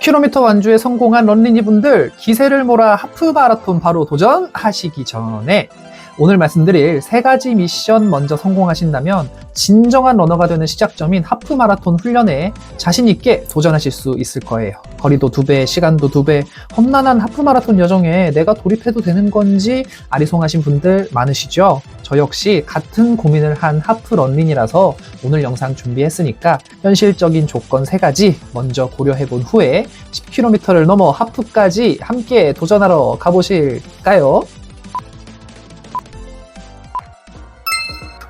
10km 완주에 성공한 런린이 분들, 기세를 몰아 하프 마라톤 바로 도전하시기 전에 오늘 말씀드릴 3가지 미션 먼저 성공하신다면 진정한 러너가 되는 시작점인 하프 마라톤 훈련에 자신있게 도전하실 수 있을 거예요. 거리도 2배, 시간도 2배, 험난한 하프 마라톤 여정에 내가 돌입해도 되는 건지 아리송하신 분들 많으시죠? 저 역시 같은 고민을 한 하프 런린이라서 오늘 영상 준비했으니까 현실적인 조건 3가지 먼저 고려해본 후에 10km를 넘어 하프까지 함께 도전하러 가보실까요?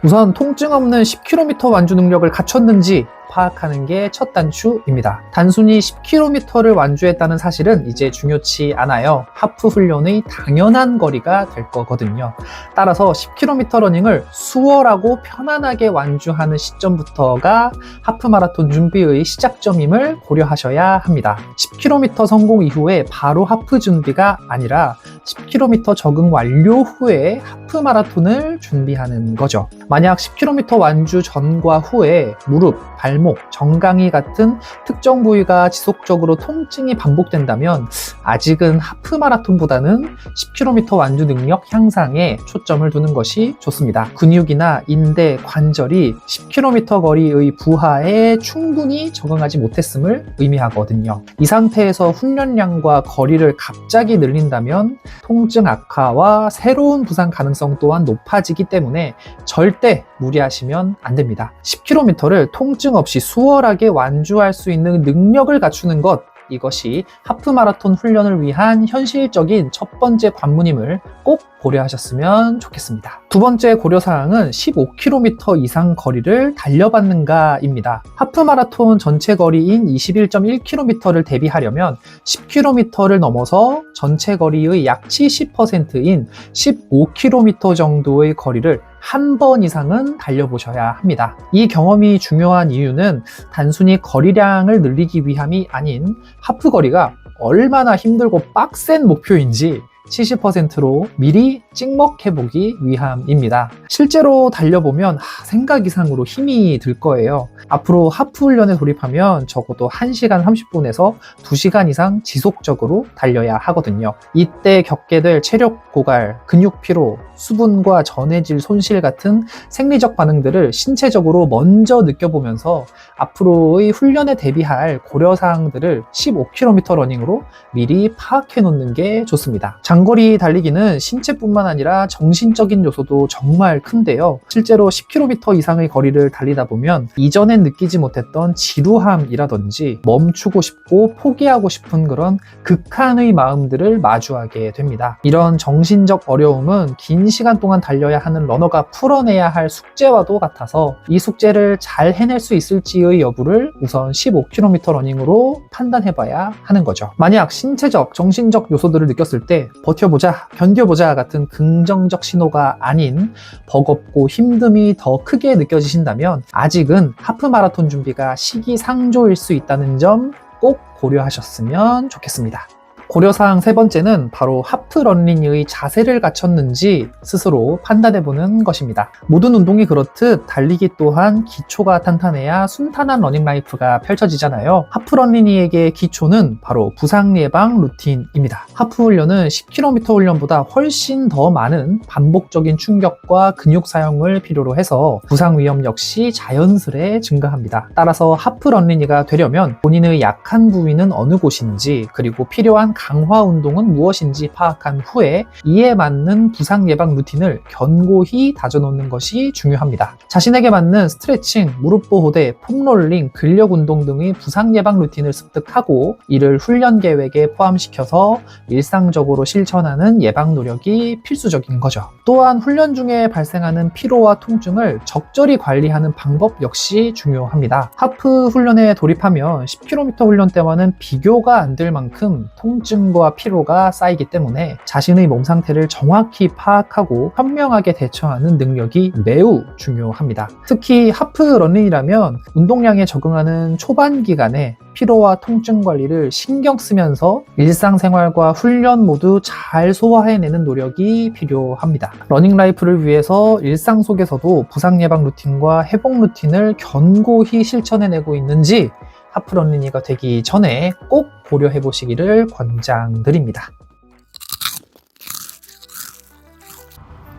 우선 통증 없는 10km 완주 능력을 갖췄는지 파악하는 게 첫 단추입니다. 단순히 10km를 완주했다는 사실은 이제 중요치 않아요. 하프 훈련의 당연한 거리가 될 거거든요. 따라서 10km 러닝을 수월하고 편안하게 완주하는 시점부터가 하프 마라톤 준비의 시작점임을 고려하셔야 합니다. 10km 성공 이후에 바로 하프 준비가 아니라 10km 적응 완료 후에 하프 마라톤을 준비하는 거죠. 만약 10km 완주 전과 후에 무릎, 발목, 정강이 같은 특정 부위가 지속적으로 통증이 반복된다면 아직은 하프 마라톤보다는 10km 완주 능력 향상에 초점을 두는 것이 좋습니다. 근육이나 인대, 관절이 10km 거리의 부하에 충분히 적응하지 못했음을 의미하거든요. 이 상태에서 훈련량과 거리를 갑자기 늘린다면 통증 악화와 새로운 부상 가능성 또한 높아지기 때문에 절대 무리하시면 안 됩니다. 10km를 통증 없이 수월하게 완주할 수 있는 능력을 갖추는 것, 이것이 하프 마라톤 훈련을 위한 현실적인 첫 번째 관문임을 꼭 고려하셨으면 좋겠습니다. 두 번째 고려사항은 15km 이상 거리를 달려봤는가입니다. 하프 마라톤 전체 거리인 21.1km를 대비하려면 10km를 넘어서 전체 거리의 약 70%인 15km 정도의 거리를 한 번 이상은 달려보셔야 합니다. 이 경험이 중요한 이유는 단순히 거리량을 늘리기 위함이 아닌 하프 거리가 얼마나 힘들고 빡센 목표인지 70%로 미리 찍먹해보기 위함입니다. 실제로 달려보면 생각 이상으로 힘이 들 거예요. 앞으로 하프 훈련에 돌입하면 적어도 1시간 30분에서 2시간 이상 지속적으로 달려야 하거든요. 이때 겪게 될 체력 고갈, 근육 피로, 수분과 전해질 손실 같은 생리적 반응들을 신체적으로 먼저 느껴보면서 앞으로의 훈련에 대비할 고려사항들을 15km 러닝으로 미리 파악해 놓는 게 좋습니다. 장거리 달리기는 신체뿐만 아니라 정신적인 요소도 정말 큰데요. 실제로 10km 이상의 거리를 달리다 보면 이전엔 느끼지 못했던 지루함이라든지 멈추고 싶고 포기하고 싶은 그런 극한의 마음들을 마주하게 됩니다. 이런 정신적 어려움은 긴 시간 동안 달려야 하는 러너가 풀어내야 할 숙제와도 같아서 이 숙제를 잘 해낼 수 있을지의 여부를 우선 15km 러닝으로 판단해봐야 하는 거죠. 만약 신체적, 정신적 요소들을 느꼈을 때 버텨보자, 견뎌보자 같은 긍정적 신호가 아닌 버겁고 힘듦이 더 크게 느껴지신다면 아직은 하프 마라톤 준비가 시기상조일 수 있다는 점 꼭 고려하셨으면 좋겠습니다. 고려사항 3번째는 바로 하프 런닝의 자세를 갖췄는지 스스로 판단해보는 것입니다. 모든 운동이 그렇듯 달리기 또한 기초가 탄탄해야 순탄한 러닝 라이프가 펼쳐지잖아요. 하프 런닝이에게 기초는 바로 부상 예방 루틴입니다. 하프 훈련은 10km 훈련보다 훨씬 더 많은 반복적인 충격과 근육 사용을 필요로 해서 부상 위험 역시 자연스레 증가합니다. 따라서 하프 런닝이가 되려면 본인의 약한 부위는 어느 곳인지, 그리고 필요한 강화 운동은 무엇인지 파악한 후에 이에 맞는 부상 예방 루틴을 견고히 다져놓는 것이 중요합니다. 자신에게 맞는 스트레칭, 무릎 보호대, 폼롤링, 근력 운동 등의 부상 예방 루틴을 습득하고 이를 훈련 계획에 포함시켜서 일상적으로 실천하는 예방 노력이 필수적인 거죠. 또한 훈련 중에 발생하는 피로와 통증을 적절히 관리하는 방법 역시 중요합니다. 하프 훈련에 돌입하면 10km 훈련 때와는 비교가 안 될 만큼 통증과 피로가 쌓이기 때문에 자신의 몸 상태를 정확히 파악하고 현명하게 대처하는 능력이 매우 중요합니다. 특히 하프 런닝이라면 운동량에 적응하는 초반 기간에 피로와 통증 관리를 신경 쓰면서 일상생활과 훈련 모두 잘 소화해내는 노력이 필요합니다. 러닝 라이프를 위해서 일상 속에서도 부상 예방 루틴과 회복 루틴을 견고히 실천해내고 있는지 하프 런닝이가 되기 전에 꼭 고려해 보시기를 권장드립니다.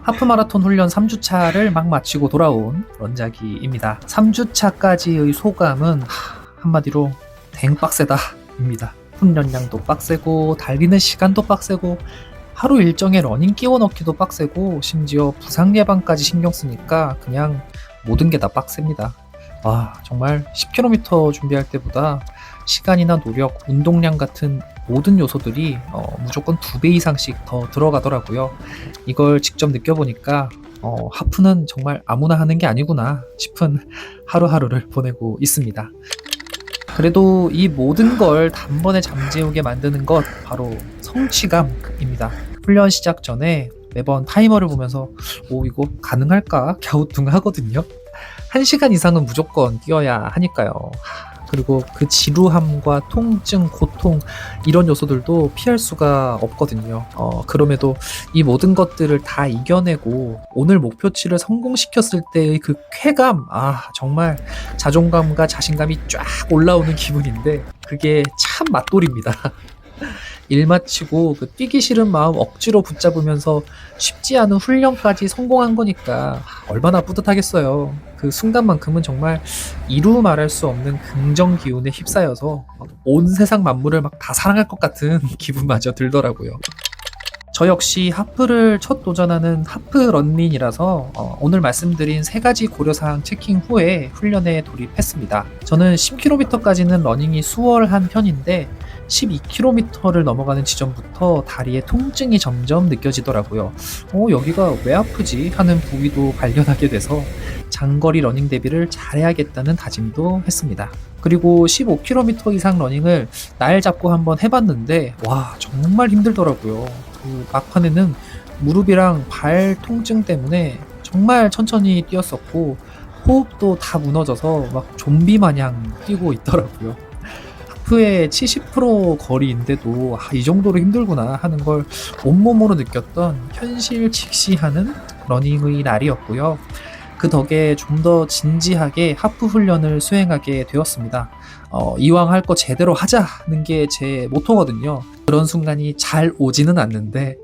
하프 마라톤 훈련 3주차를 막 마치고 돌아온 런자기입니다. 3주차까지의 소감은 한마디로 댕빡세다 입니다. 훈련량도 빡세고 달리는 시간도 빡세고 하루 일정에 러닝 끼워 넣기도 빡세고 심지어 부상 예방까지 신경 쓰니까 그냥 모든 게 다 빡셉니다. 와, 정말 10km 준비할 때보다 시간이나 노력, 운동량 같은 모든 요소들이 무조건 2배 이상씩 더 들어가더라고요. 이걸 직접 느껴보니까 하프는 정말 아무나 하는 게 아니구나 싶은 하루하루를 보내고 있습니다. 그래도 이 모든 걸 단번에 잠재우게 만드는 것 바로 성취감입니다. 훈련 시작 전에 매번 타이머를 보면서 이거 가능할까? 갸우뚱하거든요. 1시간 이상은 무조건 뛰어야 하니까요. 그리고 그 지루함과 통증, 고통 이런 요소들도 피할 수가 없거든요. 그럼에도 이 모든 것들을 다 이겨내고 오늘 목표치를 성공시켰을 때의 그 쾌감, 정말 자존감과 자신감이 쫙 올라오는 기분인데 그게 참 맛돌입니다. 일 마치고 그 뛰기 싫은 마음 억지로 붙잡으면서 쉽지 않은 훈련까지 성공한 거니까 얼마나 뿌듯하겠어요. 그 순간만큼은 정말 이루 말할 수 없는 긍정 기운에 휩싸여서 온 세상 만물을 막 다 사랑할 것 같은 기분마저 들더라고요. 저 역시 하프를 첫 도전하는 하프 런닝이라서 오늘 말씀드린 3가지 고려사항 체킹 후에 훈련에 돌입했습니다. 저는 10km까지는 러닝이 수월한 편인데 12km를 넘어가는 지점부터 다리에 통증이 점점 느껴지더라고요. 여기가 왜 아프지? 하는 부위도 발견하게 돼서 장거리 러닝 대비를 잘해야겠다는 다짐도 했습니다. 그리고 15km 이상 러닝을 날 잡고 한번 해봤는데 와, 정말 힘들더라고요. 그 막판에는 무릎이랑 발 통증 때문에 정말 천천히 뛰었었고 호흡도 다 무너져서 막 좀비 마냥 뛰고 있더라고요. 하프의 70% 거리인데도 이 정도로 힘들구나 하는 걸 온몸으로 느꼈던 현실 직시하는 러닝의 날이었고요. 그 덕에 좀 더 진지하게 하프 훈련을 수행하게 되었습니다. 이왕 할 거 제대로 하자는 게 제 모토거든요. 그런 순간이 잘 오지는 않는데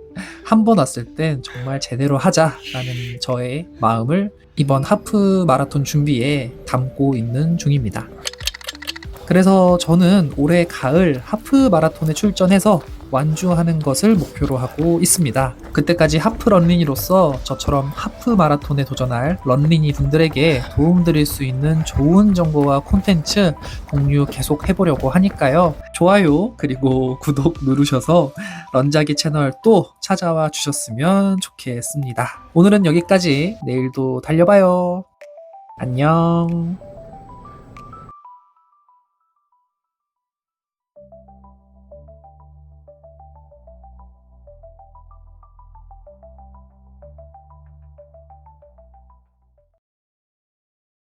한 번 왔을 땐 정말 제대로 하자라는 저의 마음을 이번 하프 마라톤 준비에 담고 있는 중입니다. 그래서 저는 올해 가을 하프 마라톤에 출전해서 완주하는 것을 목표로 하고 있습니다. 그때까지 하프 런닝이로서 저처럼 하프 마라톤에 도전할 런닝이 분들에게 도움드릴 수 있는 좋은 정보와 콘텐츠 공유 계속 해보려고 하니까요. 좋아요 그리고 구독 누르셔서 런자기 채널 또 찾아와 주셨으면 좋겠습니다. 오늘은 여기까지. 내일도 달려봐요. 안녕.